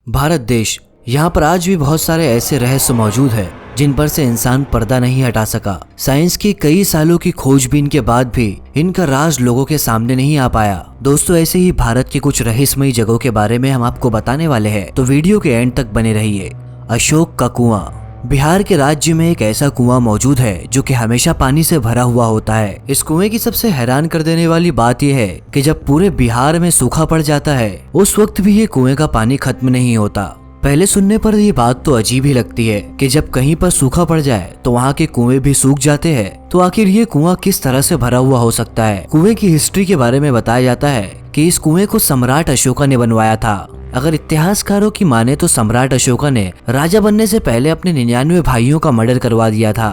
भारत देश, यहाँ पर आज भी बहुत सारे ऐसे रहस्य मौजूद हैं जिन पर से इंसान पर्दा नहीं हटा सका। साइंस की कई सालों की खोजबीन के बाद भी इनका राज लोगों के सामने नहीं आ पाया। दोस्तों, ऐसे ही भारत के कुछ रहस्यमयी जगहों के बारे में हम आपको बताने वाले हैं, तो वीडियो के एंड तक बने रहिए। अशोक का कुआं। बिहार के राज्य में एक ऐसा कुआं मौजूद है जो कि हमेशा पानी से भरा हुआ होता है। इस कुएं की सबसे हैरान कर देने वाली बात यह है कि जब पूरे बिहार में सूखा पड़ जाता है, उस वक्त भी ये कुएं का पानी खत्म नहीं होता। पहले सुनने पर ये बात तो अजीब ही लगती है कि जब कहीं पर सूखा पड़ जाए तो वहाँ के कुएं भी सूख जाते हैं। तो आखिर ये कुआं किस तरह से भरा हुआ हो सकता है? कुएं की हिस्ट्री के बारे में बताया जाता है कि इस कुएं को सम्राट अशोका ने बनवाया था। अगर इतिहासकारों की माने तो सम्राट अशोका ने राजा बनने से पहले अपने 99 भाइयों का मर्डर करवा दिया था।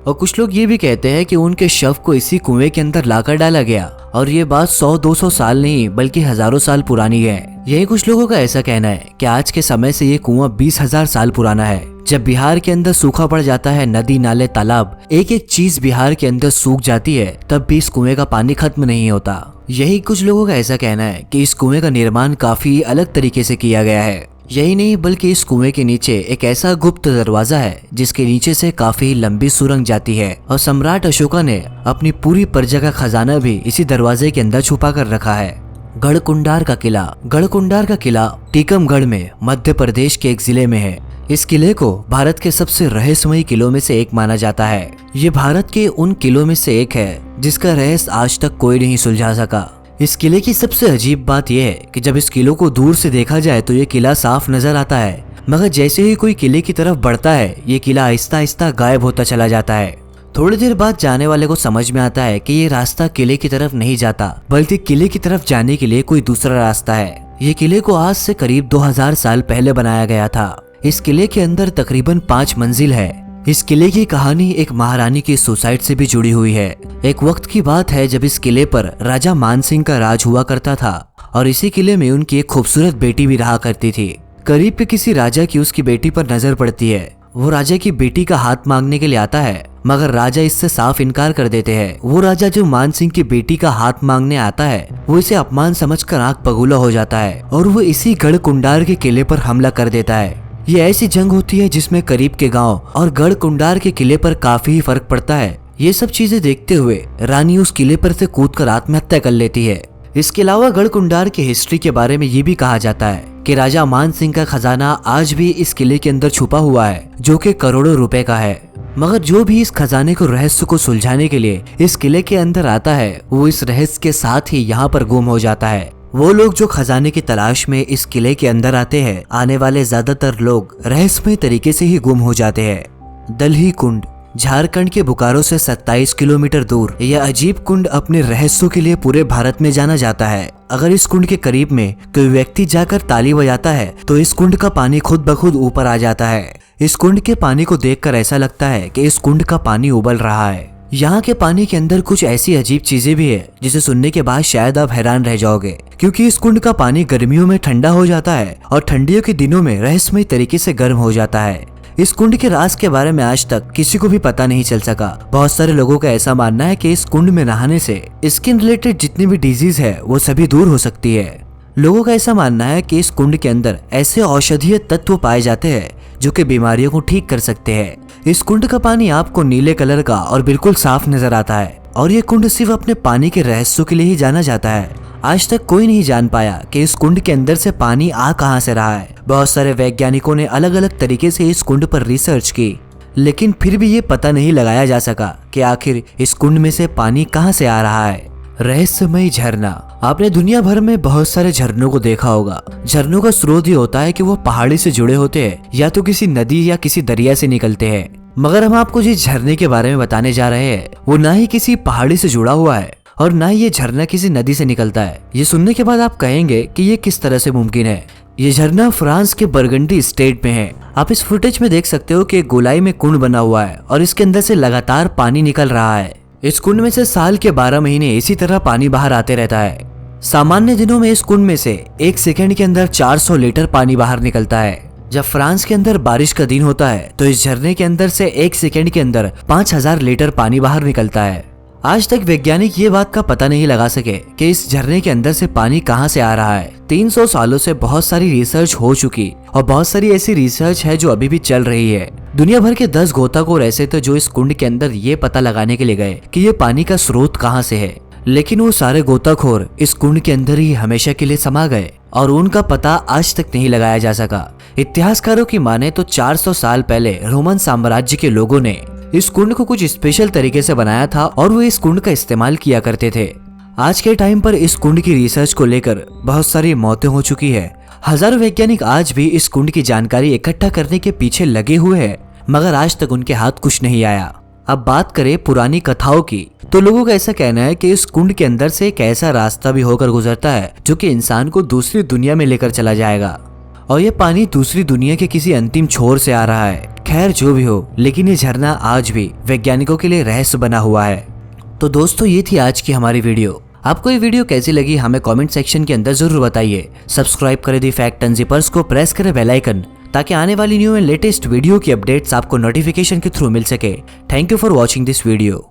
और कुछ लोग ये भी कहते हैं कि उनके शव को इसी कुएं के अंदर लाकर डाला गया, और ये बात 100-200 साल नहीं बल्कि हजारों साल पुरानी है। यही कुछ लोगों का ऐसा कहना है कि आज के समय से ये कुआं 20,000 साल पुराना है। जब बिहार के अंदर सूखा पड़ जाता है, नदी नाले तालाब एक एक चीज बिहार के अंदर सूख जाती है, तब भी इस कुएं का पानी खत्म नहीं होता। यही कुछ लोगों का ऐसा कहना है कि इस कुएं का निर्माण काफी अलग तरीके से किया गया है। यही नहीं बल्कि इस कुएं के नीचे एक ऐसा गुप्त दरवाजा है जिसके नीचे से काफी लंबी सुरंग जाती है, और सम्राट अशोका ने अपनी पूरी प्रजा का खजाना भी इसी दरवाजे के अंदर छुपा कर रखा है। गढ़कुंडार का किला। गढ़कुंडार का किला टीकमगढ़ में मध्य प्रदेश के एक जिले में है। इस किले को भारत के सबसे रहस्यमयी किलों में से एक माना जाता है। ये भारत के उन किलों में से एक है जिसका रहस्य आज तक कोई नहीं सुलझा सका। इस किले की सबसे अजीब बात यह है कि जब इस किले को दूर से देखा जाए तो ये किला साफ नजर आता है, मगर जैसे ही कोई किले की तरफ बढ़ता है, ये किला आहिस्ता आहिस्ता गायब होता चला जाता है। थोड़ी देर बाद जाने वाले को समझ में आता है कि ये रास्ता किले की तरफ नहीं जाता, बल्कि किले की तरफ जाने के लिए कोई दूसरा रास्ता है। ये किले को आज से करीब 2000 साल पहले बनाया गया था। इस किले के अंदर तकरीबन 5 मंजिल है। इस किले की कहानी एक महारानी की सुसाइड से भी जुड़ी हुई है। एक वक्त की बात है जब इस किले पर राजा मानसिंह का राज हुआ करता था, और इसी किले में उनकी एक खूबसूरत बेटी भी रहा करती थी। करीब के किसी राजा की उसकी बेटी पर नजर पड़ती है। वो राजा की बेटी का हाथ मांगने के लिए आता है, मगर राजा इससे साफ इनकार कर देते हैं। वो राजा जो मानसिंह की बेटी का हाथ मांगने आता है, वो इसे अपमान समझकर आंख बगूला हो जाता है, और वो इसी गढ़कुंडार के किले पर हमला कर देता है। ये ऐसी जंग होती है जिसमें करीब के गांव और गढ़कुंडार के किले पर काफी ही फर्क पड़ता है। ये सब चीजें देखते हुए रानी उस किले पर से कूदकर आत्महत्या कर लेती है। इसके अलावा गढ़कुंडार की हिस्ट्री के बारे में ये भी कहा जाता है कि राजा मानसिंह का खजाना आज भी इस किले के अंदर छुपा हुआ है, जो कि करोड़ों रुपए का है। मगर जो भी इस खजाने को रहस्य को सुलझाने के लिए इस किले के अंदर आता है, वो इस रहस्य के साथ ही यहाँ पर गुम हो जाता है। वो लोग जो खजाने की तलाश में इस किले के अंदर आते हैं, आने वाले ज्यादातर लोग रहस्यमय तरीके से ही गुम हो जाते हैं। दलही कुंड। झारखंड के बोकारो से 27 किलोमीटर दूर यह अजीब कुंड अपने रहस्यों के लिए पूरे भारत में जाना जाता है। अगर इस कुंड के करीब में कोई व्यक्ति जाकर ताली बजाता है तो इस कुंड का पानी खुद ब खुद ऊपर आ जाता है। इस कुंड के पानी को देखकर ऐसा लगता है कि इस कुंड का पानी उबल रहा है। यहाँ के पानी के अंदर कुछ ऐसी अजीब चीजें भी है जिसे सुनने के बाद शायद आप हैरान रह जाओगे, क्योंकि इस कुंड का पानी गर्मियों में ठंडा हो जाता है और ठंडियों के दिनों में रहस्यमय तरीके से गर्म हो जाता है। इस कुंड के राज के बारे में आज तक किसी को भी पता नहीं चल सका। बहुत सारे लोगों का ऐसा मानना है कि इस कुंड में नहाने से स्किन रिलेटेड जितनी भी डिजीज है वो सभी दूर हो सकती है। लोगों का ऐसा मानना है कि इस कुंड के अंदर ऐसे औषधीय तत्व पाए जाते हैं जो कि बीमारियों को ठीक कर सकते हैं। इस कुंड का पानी आपको नीले कलर का और बिल्कुल साफ नजर आता है, और ये कुंड सिर्फ अपने पानी के रहस्यों के लिए ही जाना जाता है। आज तक कोई नहीं जान पाया कि इस कुंड के अंदर से पानी आ कहां से रहा है। बहुत सारे वैज्ञानिकों ने अलग अलग तरीके से इस कुंड पर रिसर्च की, लेकिन फिर भी ये पता नहीं लगाया जा सका कि आखिर इस कुंड में से पानी कहां से आ रहा है। रहस्यमय झरना। आपने दुनिया भर में बहुत सारे झरनों को देखा होगा। झरनों का स्रोत ये होता है कि वो पहाड़ी से जुड़े होते हैं, या तो किसी नदी या किसी दरिया से निकलते हैं। मगर हम आपको जिस झरने के बारे में बताने जा रहे हैं वो ना ही किसी पहाड़ी से जुड़ा हुआ है, और ना ही ये झरना किसी नदी से निकलता है। ये सुनने के बाद आप कहेंगे कि ये किस तरह से मुमकिन है। ये झरना फ्रांस के बरगंडी स्टेट में है। आप इस फुटेज में देख सकते हो कि गोलाई में कुंड बना हुआ है और इसके अंदर से लगातार पानी निकल रहा है। इस कुंड में से साल के 12 महीने इसी तरह पानी बाहर आते रहता है। सामान्य दिनों में इस कुंड में से 1 सेकंड के अंदर 400 लीटर पानी बाहर निकलता है। जब फ्रांस के अंदर बारिश का दिन होता है तो इस झरने के अंदर से 1 सेकंड के अंदर 5000 लीटर पानी बाहर निकलता है। आज तक वैज्ञानिक ये बात का पता नहीं लगा सके कि इस झरने के अंदर से पानी कहां से आ रहा है। 300 सालों से बहुत सारी रिसर्च हो चुकी और बहुत सारी ऐसी रिसर्च है जो अभी भी चल रही है। दुनिया भर के 10 गोताखोर ऐसे थे जो इस कुंड के अंदर ये पता लगाने के लिए गए कि ये पानी का स्रोत कहां से है, लेकिन वो सारे गोताखोर इस कुंड के अंदर ही हमेशा के लिए समा गए और उनका पता आज तक नहीं लगाया जा सका। इतिहासकारों की माने तो 400 साल पहले रोमन साम्राज्य के लोगों ने इस कुंड को कुछ स्पेशल तरीके से बनाया था और वो इस कुंड का इस्तेमाल किया करते थे। आज के टाइम पर इस कुंड की रिसर्च को लेकर बहुत सारी मौतें हो चुकी है। हजारों वैज्ञानिक आज भी इस कुंड की जानकारी इकट्ठा करने के पीछे लगे हुए हैं, मगर आज तक उनके हाथ कुछ नहीं आया। अब बात करें पुरानी कथाओं की, तो लोगों का ऐसा कहना है कि इस कुंड के अंदर से एक ऐसा रास्ता भी होकर गुजरता है जो कि इंसान को दूसरी दुनिया में लेकर चला जाएगा और ये पानी दूसरी दुनिया के किसी अंतिम छोर से आ रहा है। खैर जो भी हो, लेकिन ये झरना आज भी वैज्ञानिकों के लिए रहस्य बना हुआ है। तो दोस्तों, ये थी आज की हमारी वीडियो। आपको ये वीडियो कैसी लगी हमें कमेंट सेक्शन के अंदर जरूर बताइए। सब्सक्राइब करें दी फैक्ट अनजिपर्स को, प्रेस करें बेल आइकन ताकि आने वाली न्यू एंड लेटेस्ट वीडियो की अपडेट्स आपको नोटिफिकेशन के थ्रू मिल सके। Thank you for watching this video.